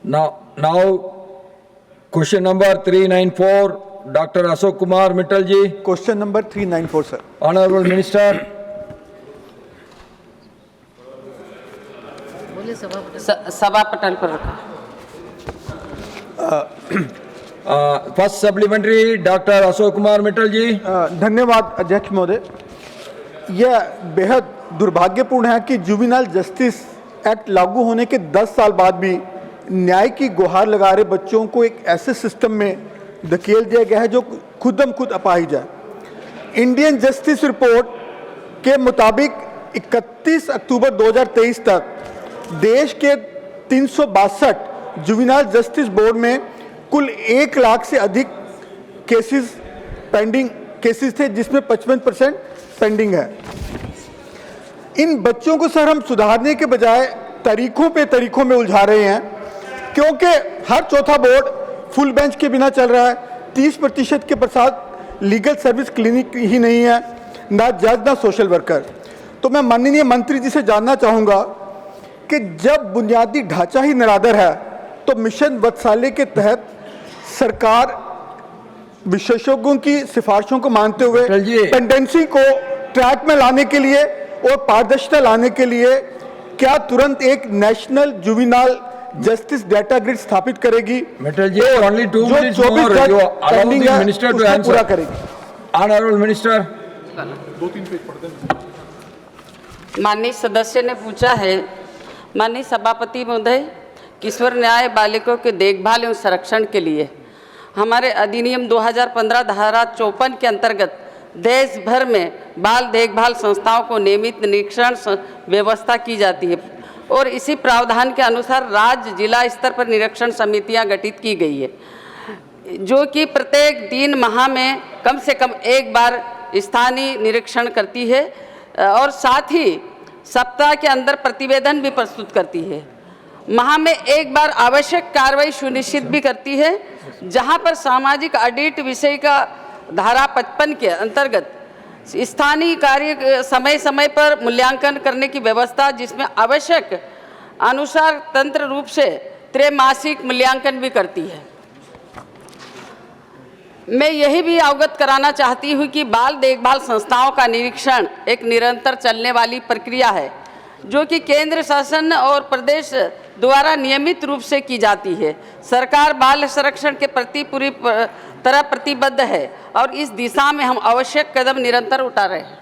Now, question number 394, Dr. Ashok Kumar Mittal ji. Question number 394 sir. Honorable Minister. सभा पटल पर रखा। First supplementary, Dr. Ashok Kumar Mittal ji. धन्यवाद अध्यक्ष महोदय। यह बेहद दुर्भाग्यपूर्ण है कि जुवेनाइल जस्टिस एक्ट लागू होने के 10 साल बाद भी न्याय की गुहार लगा रहे बच्चों को एक ऐसे सिस्टम में धकेल दिया गया है जो खुदम खुद अपाहिज है। इंडियन जस्टिस रिपोर्ट के मुताबिक 31 अक्टूबर 2023 तक देश के 362 जुवेनाइल जस्टिस बोर्ड में कुल 1 लाख से अधिक पेंडिंग केसेस थे, जिसमें 55% पेंडिंग है। इन बच्चों को सर हम सुधारने के बजाय तरीकों में उलझा रहे हैं, क्योंकि हर चौथा बोर्ड फुल बेंच के बिना चल रहा है। 30% के प्रसाद लीगल सर्विस क्लिनिक ही नहीं है, ना जज ना सोशल वर्कर। तो मैं माननीय मंत्री जी से जानना चाहूँगा कि जब बुनियादी ढांचा ही निरादर है तो मिशन वत्सल्य के तहत सरकार विशेषज्ञों की सिफारिशों को मानते हुए पेंडेंसी को ट्रैक में लाने के लिए और पारदर्शिता लाने के लिए क्या तुरंत एक national juvenile justice data grid स्थापित करेगी? Mittal ji, only 2 minutes more. You allow the minister to answer. पूरा करेगी। Honorable Minister. माननीय सदस्य ने पूछा है, माननीय सभापति महोदय, किशोर न्याय बालिकों के देखभाल एवं संरक्षण के लिए हमारे अधिनियम 2015 धारा 54 के अंतर्गत देश भर में बाल देखभाल संस्थाओं को नियमित निरीक्षण व्यवस्था की जाती है और इसी प्रावधान के अनुसार राज्य जिला स्तर पर निरीक्षण समितियां गठित की गई है, जो कि प्रत्येक 3 माह में कम से कम 1 बार स्थानीय निरीक्षण करती है और साथ ही सप्ताह के अंदर प्रतिवेदन भी प्रस्तुत करती है। माह में 1 बार आवश्यक कार्रवाई सुनिश्चित भी करती है, जहां पर सामाजिक ऑडिट विषय का धारा 55 के अंतर्गत स्थानीय कार्य समय समय पर मूल्यांकन करने की व्यवस्था, जिसमें आवश्यक अनुसार तंत्र रूप से त्रैमासिक मूल्यांकन भी करती है। मैं यही भी अवगत कराना चाहती हूँ कि बाल देखभाल संस्थाओं का निरीक्षण एक निरंतर चलने वाली प्रक्रिया है, जो कि केंद्र शासन और प्रदेश द्वारा नियमित रूप से की जाती है। सरकार बाल संरक्षण के प्रति पूरी तरह प्रतिबद्ध है और इस दिशा में हम आवश्यक कदम निरंतर उठा रहे हैं।